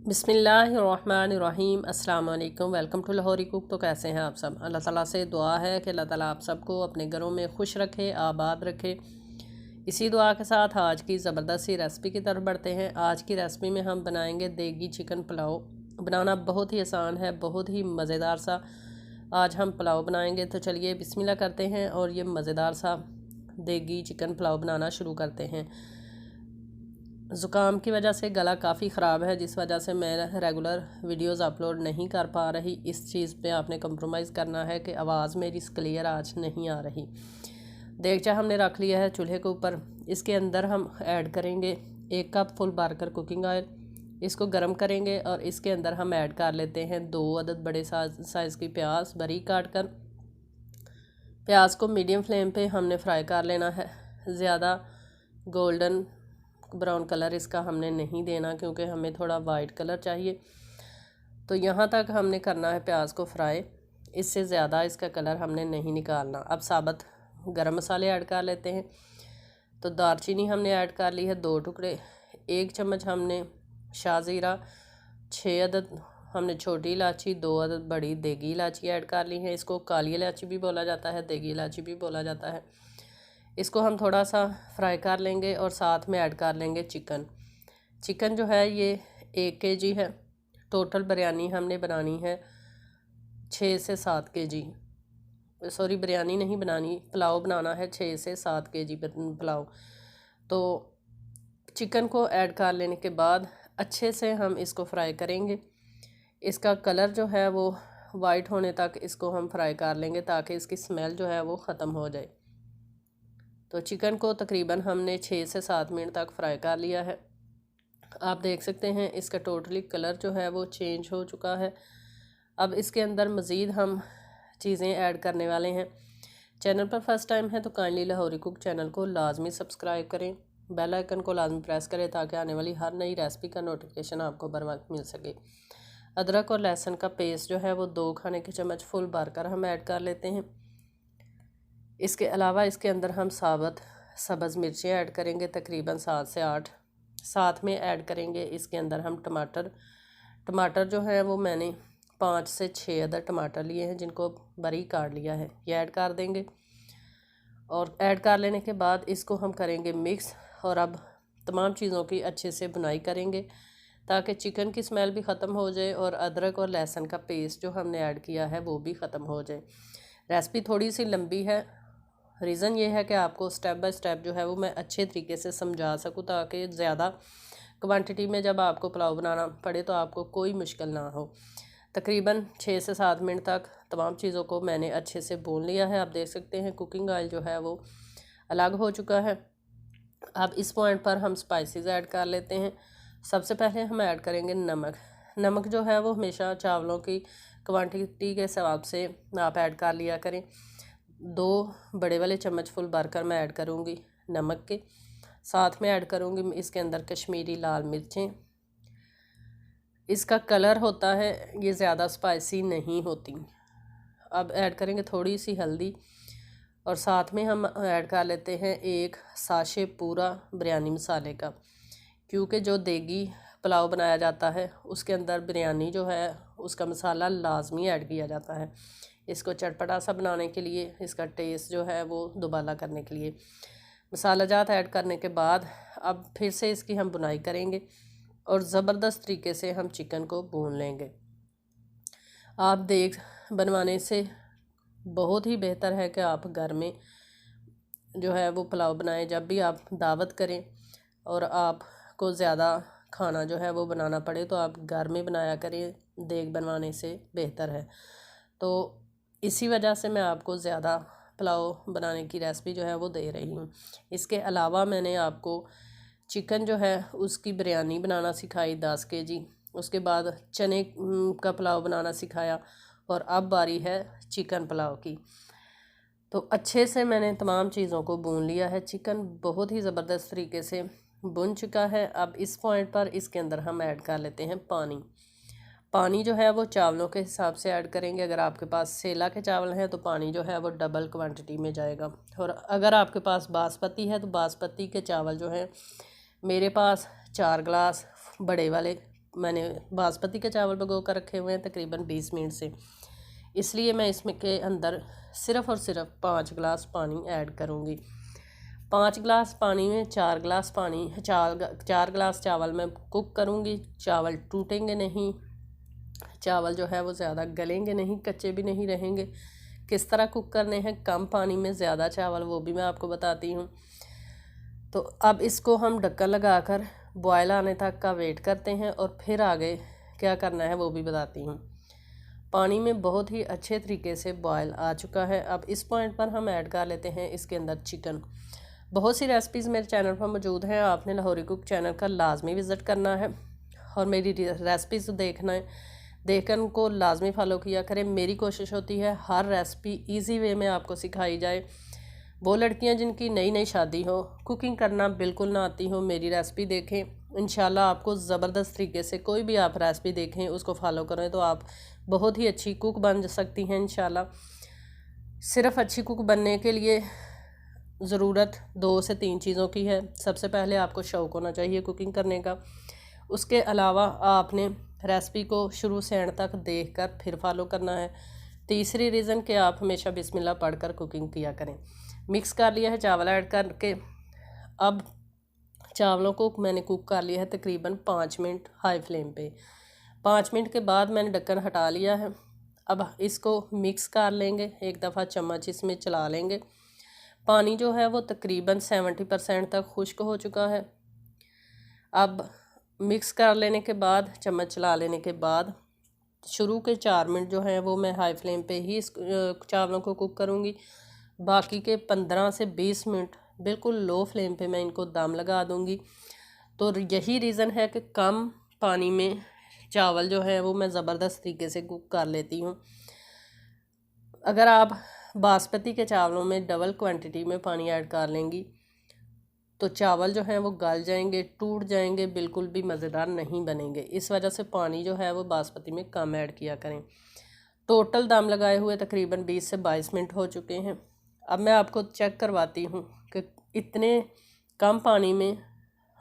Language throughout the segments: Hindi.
बिस्मिल्लाहिर्रहमानिर्रहीम अस्सलाम वालेकुम। Welcome to Lahori cook. तो कैसे हैं आप सब? अल्लाह ताला से दुआ है कि अल्लाह ताला आप सबको अपने घरों में खुश रखे, आबाद रखे। इसी दुआ के साथ आज की ज़बरदस्त सी रेसिपी की तरफ बढ़ते हैं। आज की रेसिपी में हम बनाएंगे देगी चिकन पुलाव। बनाना बहुत ही आसान है, बहुत ही मज़ेदार सा आज हम पुलाव बनाएंगे। तो चलिए बिस्मिल्लाह करते हैं और ये मज़ेदार सा देगी चिकन पुलाव बनाना शुरू करते हैं। ज़ुकाम की वजह से गला काफ़ी ख़राब है, जिस वजह से मैं रेगुलर वीडियोस अपलोड नहीं कर पा रही। इस चीज़ पे आपने कंप्रोमाइज़ करना है कि आवाज़ मेरी क्लियर आज नहीं आ रही। देगचा हमने रख लिया है चूल्हे के ऊपर। इसके अंदर हम ऐड करेंगे 1 cup full Barker cooking oil. इसको गर्म करेंगे और इसके अंदर हम ऐड कर लेते हैं 2 अदद बड़े साइज़ की प्याज बारीक काट कर। प्याज को मीडियम फ्लेम पे हमने फ्राई कर लेना है। ज़्यादा गोल्डन ब्राउन कलर इसका हमने नहीं देना, क्योंकि हमें थोड़ा वाइट कलर चाहिए। तो यहाँ तक हमने करना है प्याज को फ्राई, इससे ज़्यादा इसका कलर हमने नहीं निकालना। अब साबुत गरम मसाले ऐड कर लेते हैं। तो दालचीनी हमने ऐड कर ली है 2 टुकड़े। 1 चम्मच हमने शाहज़ीरा, 6 अदद हमने छोटी इलायची, 2 अदद बड़ी देगी इलायची ऐड कर ली है। इसको काली इलायची भी बोला जाता है, देगी इलायची भी बोला जाता है। इसको हम थोड़ा सा फ्राई कर लेंगे और साथ में ऐड कर लेंगे चिकन जो है ये 1 kg है। टोटल बिरयानी हमने बनानी है 6 से 7 kg। सॉरी, बिरयानी नहीं बनानी, पुलाव बनाना है 6 से 7 kg पुलाव। तो चिकन को ऐड कर लेने के बाद अच्छे से हम इसको फ्राई करेंगे। इसका कलर जो है वो वाइट होने तक इसको हम फ्राई कर लेंगे, ताकि इसकी स्मेल जो है वो ख़त्म हो जाए। तो चिकन को तकरीबन हमने 6 से 7 मिनट तक फ्राई कर लिया है। आप देख सकते हैं इसका टोटली कलर जो है वो चेंज हो चुका है। अब इसके अंदर मज़ीद हम चीज़ें ऐड करने वाले हैं। चैनल पर फर्स्ट टाइम है तो काइंडली लाहौरी कुक चैनल को लाजमी सब्सक्राइब करें, बेल आइकन को लाजमी प्रेस करें, ताकि आने वाली हर नई रेसिपी का नोटिफिकेशन आपको बर वक्त मिल सके। अदरक और लहसुन का पेस्ट जो है वो 2 खाने के चम्मच फुल भरकर हम ऐड कर लेते हैं। इसके अलावा इसके अंदर हम साबुत सब्ज़ मिर्चें ऐड करेंगे, तकरीबन 7 से 8। साथ में ऐड करेंगे इसके अंदर हम टमाटर जो है वो मैंने 5 से 6 अदर टमाटर लिए हैं, जिनको बारीक काट लिया है, ये ऐड कर देंगे। और ऐड कर लेने के बाद इसको हम करेंगे मिक्स। और अब तमाम चीज़ों की अच्छे से बुनाई करेंगे, ताकि चिकन की स्मेल भी ख़त्म हो जाए और अदरक और लहसुन का पेस्ट जो हमने ऐड किया है वो भी ख़त्म हो जाए। रेसिपी थोड़ी सी लंबी है, रीज़न ये है कि आपको स्टेप बाय स्टेप जो है वो मैं अच्छे तरीके से समझा सकूँ, ताकि ज़्यादा क्वांटिटी में जब आपको पुलाव बनाना पड़े तो आपको कोई मुश्किल ना हो। तकरीबन 6 से 7 मिनट तक तमाम चीज़ों को मैंने अच्छे से भून लिया है। आप देख सकते हैं कुकिंग ऑयल जो है वो अलग हो चुका है। अब इस पॉइंट पर हम स्पाइसेस ऐड कर लेते हैं। सबसे पहले हम ऐड करेंगे नमक जो है वो हमेशा चावलों की क्वांटिटी के हिसाब से आप ऐड कर लिया करें। 2 बड़े वाले चम्मच फुल भरकर मैं ऐड करूँगी नमक के। साथ में ऐड करूँगी इसके अंदर कश्मीरी लाल मिर्चें। इसका कलर होता है, ये ज़्यादा स्पाइसी नहीं होती। अब ऐड करेंगे थोड़ी सी हल्दी और साथ में हम ऐड कर लेते हैं 1 साशे पूरा बिरयानी मसाले का, क्योंकि जो देगी पुलाव बनाया जाता है उसके अंदर बिरयानी जो है उसका मसाला लाजमी ऐड किया जाता है, इसको चटपटा सा बनाने के लिए, इसका टेस्ट जो है वो दुबाला करने के लिए। मसाला जात ऐड करने के बाद अब फिर से इसकी हम बुनाई करेंगे और ज़बरदस्त तरीके से हम चिकन को भून लेंगे। आप देख बनवाने से बहुत ही बेहतर है कि आप घर में जो है वो पुलाव बनाएं। जब भी आप दावत करें और आपको ज़्यादा खाना जो है वो बनाना पड़े तो आप घर में बनाया करें, देग बनवाने से बेहतर है। तो इसी वजह से मैं आपको ज़्यादा पुलाव बनाने की रेसिपी जो है वो दे रही हूँ। इसके अलावा मैंने आपको चिकन जो है उसकी बिरयानी बनाना सिखाई 10 kg। उसके बाद चने का पुलाव बनाना सिखाया और अब बारी है चिकन पुलाव की। तो अच्छे से मैंने तमाम चीज़ों को भून लिया है। चिकन बहुत ही ज़बरदस्त तरीके से भुन चुका है। अब इस पॉइंट पर इसके अंदर हम ऐड कर लेते हैं पानी जो है वो चावलों के हिसाब से ऐड करेंगे। अगर आपके पास सेला के चावल हैं तो पानी जो है वो डबल क्वांटिटी में जाएगा। और अगर आपके पास बासमती है तो बासमती के चावल जो हैं, मेरे पास 4 गिलास बड़े वाले मैंने बासमती के चावल भिगो कर रखे हुए हैं तकरीबन 20 मिनट से, इसलिए मैं इसमें के अंदर सिर्फ़ और सिर्फ 5 गिलास पानी ऐड करूँगी। 5 गिलास पानी में 4 गिलास पानी 4 गिलास चावल मैं कुक करूँगी। चावल टूटेंगे नहीं, चावल जो है वो ज़्यादा गलेंगे नहीं, कच्चे भी नहीं रहेंगे। किस तरह कुक करने हैं कम पानी में ज़्यादा चावल, वो भी मैं आपको बताती हूँ। तो अब इसको हम ढक्कन लगाकर बॉयल आने तक का वेट करते हैं और फिर आगे क्या करना है वो भी बताती हूँ। पानी में बहुत ही अच्छे तरीके से बॉयल आ चुका है। अब इस पॉइंट पर हम ऐड कर लेते हैं इसके अंदर चिकन। बहुत सी रेसिपीज़ मेरे चैनल पर मौजूद हैं, आपने लाहौरी कुक चैनल का लाजमी विज़िट करना है और मेरी रेसिपीज़ देखना है, देखकर उनको लाजमी फ़ॉलो किया करें। मेरी कोशिश होती है हर रेसिपी इजी वे में आपको सिखाई जाए। वो लड़कियां जिनकी नई नई शादी हो, कुकिंग करना बिल्कुल ना आती हो, मेरी रेसिपी देखें। इंशाल्लाह आपको ज़बरदस्त तरीके से कोई भी आप रेसिपी देखें उसको फॉलो करें तो आप बहुत ही अच्छी कुक बन सकती हैं इंशाल्लाह। सिर्फ़ अच्छी कुक बनने के लिए ज़रूरत 2 से 3 चीज़ों की है। सबसे पहले आपको शौक़ होना चाहिए कुकिंग करने का। उसके अलावा आपने रेसिपी को शुरू से एंड तक देखकर फिर फॉलो करना है। तीसरी रीज़न कि आप हमेशा बिस्मिल्लाह पढ़कर कुकिंग किया करें। मिक्स कर लिया है चावल ऐड करके। अब चावलों को मैंने कुक कर लिया है तकरीबन 5 मिनट हाई फ्लेम पे। 5 मिनट के बाद मैंने ढक्कन हटा लिया है। अब इसको मिक्स कर लेंगे, एक दफ़ा चम्मच इसमें चला लेंगे। पानी जो है वो तकरीबन 70% तक खुश्क हो चुका है। अब मिक्स कर लेने के बाद, चम्मच चला लेने के बाद शुरू के 4 मिनट जो हैं वो मैं हाई फ्लेम पे ही इस चावलों को कुक करूँगी। बाकी के 15 से 20 मिनट बिल्कुल लो फ्लेम पे मैं इनको दम लगा दूँगी। तो यही रीज़न है कि कम पानी में चावल जो है वो मैं ज़बरदस्त तरीके से कुक कर लेती हूँ। अगर आप बासमती के चावलों में डबल क्वांटिटी में पानी ऐड कर लेंगी तो चावल जो हैं वो गल जाएंगे, टूट जाएंगे, बिल्कुल भी मज़ेदार नहीं बनेंगे। इस वजह से पानी जो है वो बासमती में कम ऐड किया करें। टोटल दम लगाए हुए तकरीबन 20 से 22 मिनट हो चुके हैं। अब मैं आपको चेक करवाती हूँ कि इतने कम पानी में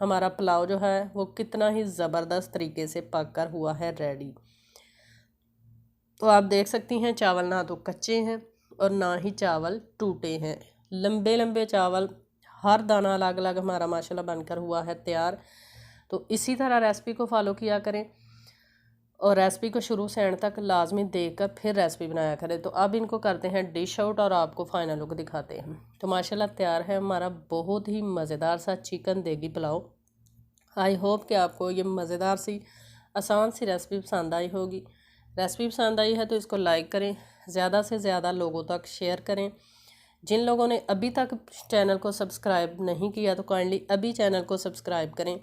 हमारा पुलाव जो है वो कितना ही ज़बरदस्त तरीके से पक कर हुआ है रेडी। तो आप देख सकती हैं चावल ना तो कच्चे हैं और ना ही चावल टूटे हैं। लंबे लंबे चावल, हर दाना अलग अलग हमारा माशाल्लाह बनकर हुआ है तैयार। तो इसी तरह रेसिपी को फॉलो किया करें और रेसिपी को शुरू से एंड तक लाजमी देखकर फिर रेसिपी बनाया करें। तो अब इनको करते हैं डिश आउट और आपको फाइनल लुक दिखाते हैं। तो माशाल्लाह तैयार है हमारा बहुत ही मज़ेदार सा चिकन देगी पुलाव। आई होप कि आपको ये मज़ेदार सी आसान सी रेसिपी पसंद आई होगी। रेसिपी पसंद आई है तो इसको लाइक करें, ज़्यादा से ज़्यादा लोगों तक शेयर करें। जिन लोगों ने अभी तक चैनल को सब्सक्राइब नहीं किया तो काइंडली अभी चैनल को सब्सक्राइब करें।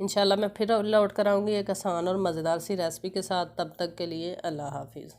इंशाल्लाह मैं फिर लौट कर आऊँगी एक आसान और मज़ेदार सी रेसिपी के साथ। तब तक के लिए अल्लाह हाफिज़।